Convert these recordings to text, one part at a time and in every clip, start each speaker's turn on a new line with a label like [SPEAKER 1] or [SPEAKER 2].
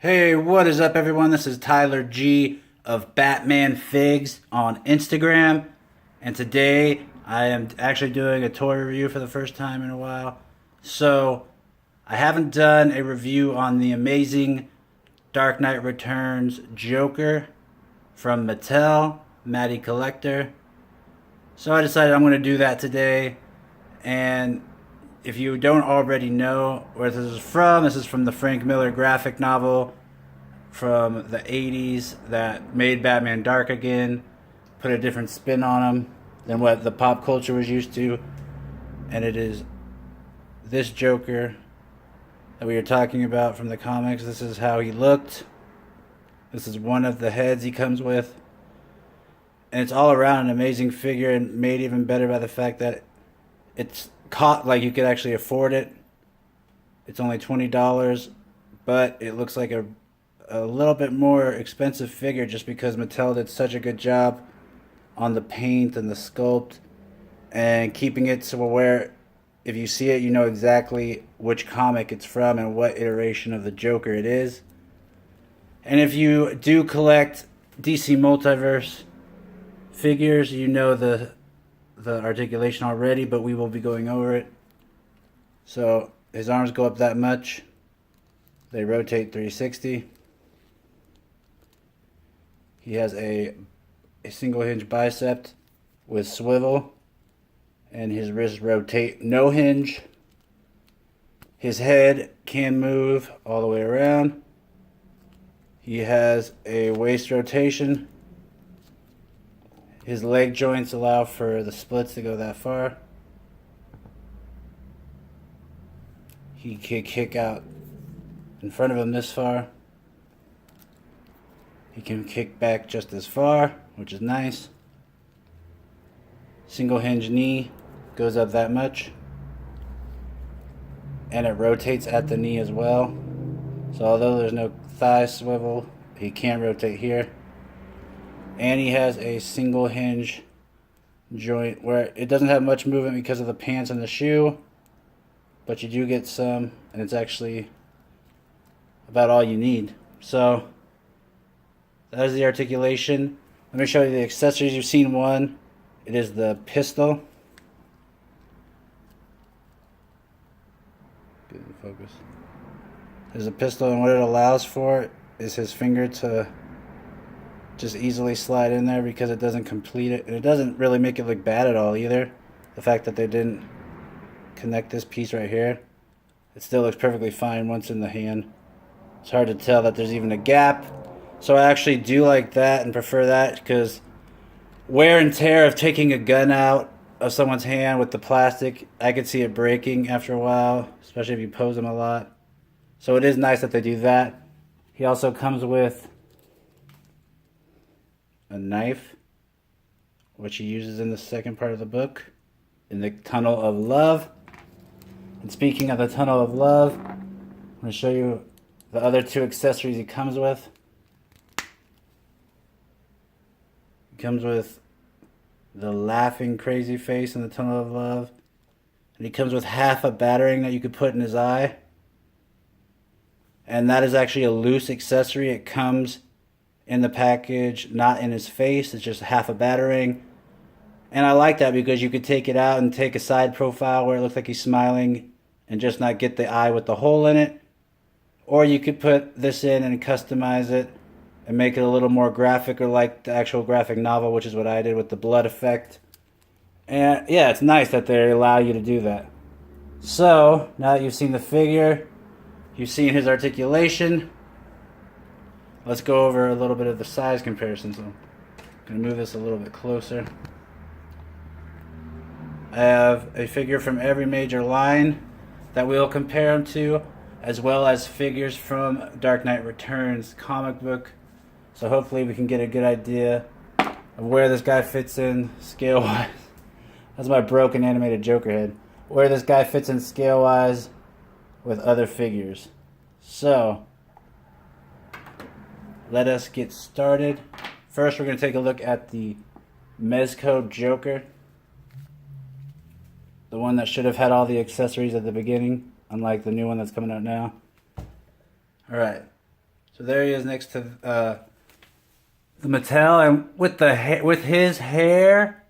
[SPEAKER 1] Hey, what is up, everyone? This is Tyler G of Batman Figs on Instagram, and today I am actually doing a toy review for the first time in a while. So, I haven't done a review on the amazing Dark Knight Returns Joker from Mattel, Matty Collector. So, I decided I'm going to do that today, and if you don't already know where this is from the Frank Miller graphic novel from the 80s that made Batman dark again, put a different spin on him than what the pop culture was used to. And it is this Joker that we were talking about from the comics. This is how he looked. This is one of the heads he comes with. And it's all around an amazing figure, and made even better by the fact that it's caught like you could actually afford it. It's only $20, but it looks like a little bit more expensive figure just because Mattel did such a good job on the paint and the sculpt and keeping it so where if you see it, you know exactly which comic it's from and what iteration of the Joker it is. And if you do collect DC Multiverse figures, you know the articulation already, but we will be going over it. So his arms go up that much. They rotate 360. He has a single hinge bicep with swivel, and his wrists rotate no hinge. His head can move all the way around. He has a waist rotation. His leg joints allow for the splits to go that far. He can kick out in front of him this far. He can kick back just as far, which is nice. Single hinge knee goes up that much. And it rotates at the knee as well. So although there's no thigh swivel, he can rotate here. And he has a single hinge joint where it doesn't have much movement because of the pants and the shoe, but you do get some, and it's actually about all you need. So that is the articulation. Let me show you the accessories. You've seen one. It is the pistol. Get in focus. There's a pistol, and what it allows for is his finger to just easily slide in there because it doesn't complete it. And it doesn't really make it look bad at all either. The fact that they didn't connect this piece right here. It still looks perfectly fine once in the hand. It's hard to tell that there's even a gap. So I actually do like that and prefer that because wear and tear of taking a gun out of someone's hand with the plastic, I could see it breaking after a while, especially if you pose them a lot. So it is nice that they do that. He also comes with a knife, which he uses in the second part of the book, in the Tunnel of Love. And speaking of the Tunnel of Love, I'm going to show you the other two accessories he comes with. He comes with the laughing crazy face in the Tunnel of Love. And he comes with half a battering that you could put in his eye. And that is actually a loose accessory. It comes in the package, not in his face. It's just half a battering. And I like that because you could take it out and take a side profile where it looks like he's smiling and just not get the eye with the hole in it. Or you could put this in and customize it and make it a little more graphic, or like the actual graphic novel, which is what I did with the blood effect. And yeah, it's nice that they allow you to do that. So, now that you've seen the figure, you've seen his articulation, let's go over a little bit of the size comparison. So I'm going to move this a little bit closer. I have a figure from every major line that we'll compare him to, as well as figures from Dark Knight Returns comic book. So hopefully we can get a good idea of where this guy fits in scale-wise. That's my broken animated Joker head. Where this guy fits in scale-wise with other figures. So let us get started. First, we're going to take a look at the Mezco Joker. The one that should have had all the accessories at the beginning, unlike the new one that's coming out now. Alright, so So there he is next to the Mattel, and with his hair,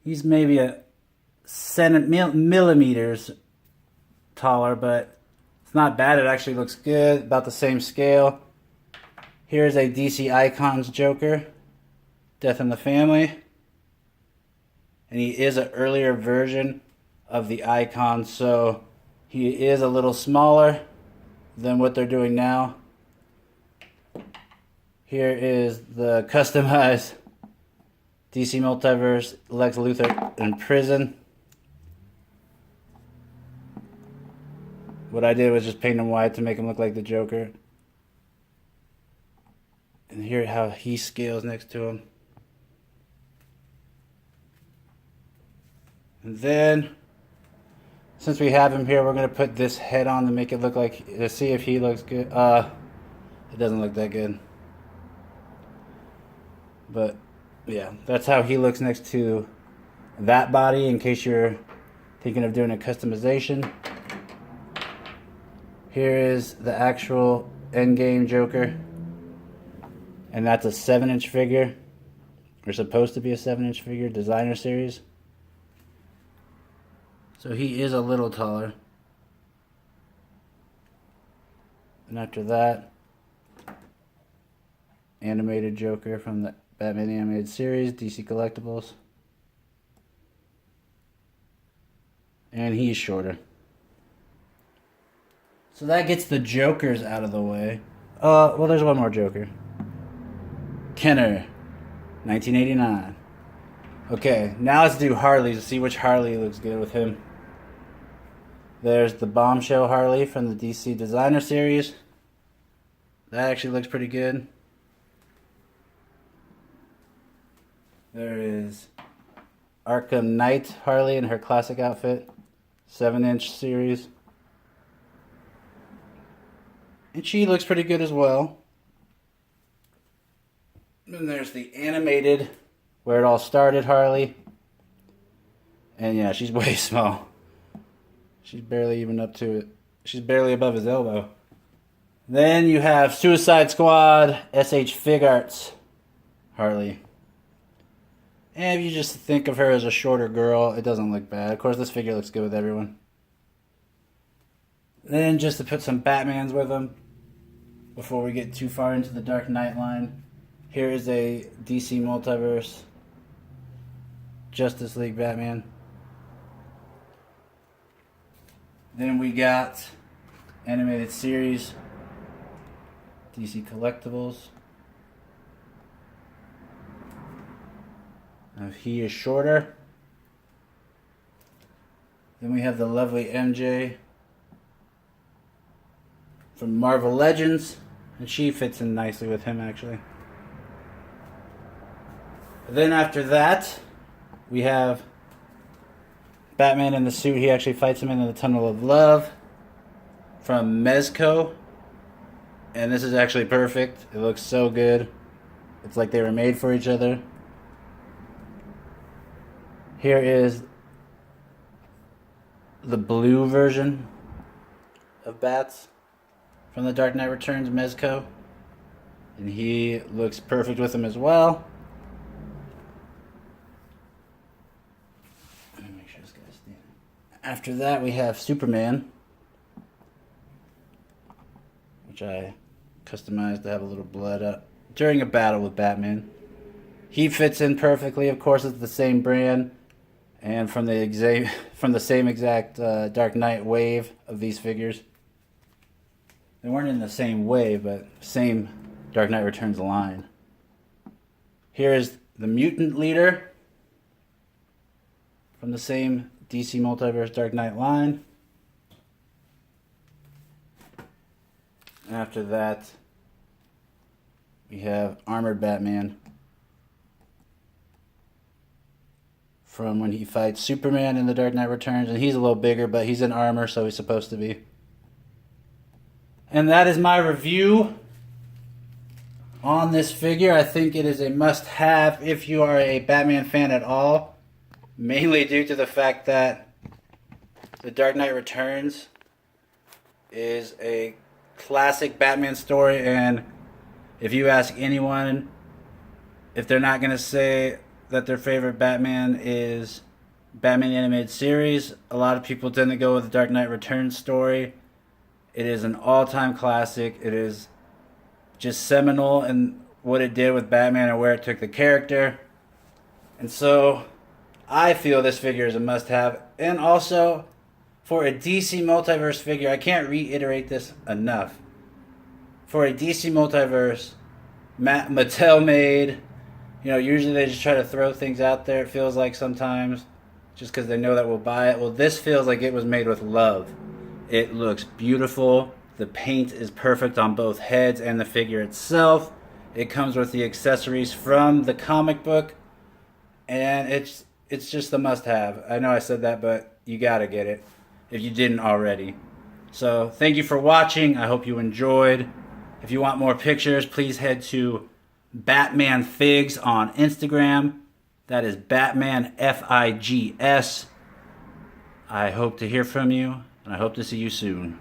[SPEAKER 1] he's maybe a millimeters taller, but it's not bad. It actually looks good, about the same scale. Here's a DC Icons Joker, Death in the Family, and he is an earlier version of the Icon, so he is a little smaller than what they're doing now. Here is the customized DC Multiverse Lex Luthor in prison. What I did was just paint him white to make him look like the Joker. And here how he scales next to him. And then, since we have him here, we're going to put this head on to make it look like, to see if he looks good. It doesn't look that good. But yeah, that's how he looks next to that body, in case you're thinking of doing a customization. Here is the actual Endgame Joker, and that's a 7-inch figure, or supposed to be a 7-inch figure, designer series. So he is a little taller. And after that, animated Joker from the Batman animated series, DC Collectibles. And he's shorter. So that gets the Jokers out of the way. Well, there's one more Joker. Kenner, 1989. Okay, now let's do Harley to see which Harley looks good with him. There's the Bombshell Harley from the DC Designer Series. That actually looks pretty good. There is Arkham Knight Harley in her classic outfit, 7-inch series. And she looks pretty good as well. Then there's the animated, where it all started, Harley. And yeah, she's way small. She's barely even up to it. She's barely above his elbow. Then you have Suicide Squad SH Fig Arts Harley. And if you just think of her as a shorter girl, it doesn't look bad. Of course, this figure looks good with everyone. Then just to put some Batmans with them, before we get too far into the Dark Knight line, here is a DC Multiverse Justice League Batman. Then we got animated series, DC Collectibles. Now he is shorter. Then we have the lovely MJ from Marvel Legends, and she fits in nicely with him actually. Then after that, we have Batman in the suit. He actually fights him in the Tunnel of Love from Mezco. And this is actually perfect. It looks so good. It's like they were made for each other. Here is the blue version of Bats from the Dark Knight Returns Mezco. And he looks perfect with him as well. After that, we have Superman, which I customized to have a little blood up during a battle with Batman. He fits in perfectly. Of course, it's the same brand, and from the same exact Dark Knight wave of these figures. They weren't in the same wave, but same Dark Knight Returns line. Here is the Mutant Leader from the same DC Multiverse Dark Knight line. After that, we have Armored Batman from when he fights Superman in the Dark Knight Returns, and he's a little bigger, but he's in armor, so he's supposed to be. And that is my review on this figure. I think it is a must-have if you are a Batman fan at all. Mainly due to the fact that The Dark Knight Returns is a classic Batman story, and if you ask anyone, if they're not going to say that their favorite Batman is Batman the Animated Series, a lot of people tend to go with the Dark Knight Returns story. It is an all-time classic. It is just seminal in what it did with Batman and where it took the character. And so I feel this figure is a must-have. And also, for a DC Multiverse figure, I can't reiterate this enough. For a DC Multiverse, Mattel made, usually they just try to throw things out there, it feels like sometimes, just because they know that we'll buy it. Well, this feels like it was made with love. It looks beautiful. The paint is perfect on both heads and the figure itself. It comes with the accessories from the comic book, and it's just a must-have. I know I said that, but you gotta get it if you didn't already. So thank you for watching. I hope you enjoyed. If you want more pictures, please head to Batman Figs on Instagram. That is Batman Figs. I hope to hear from you, and I hope to see you soon.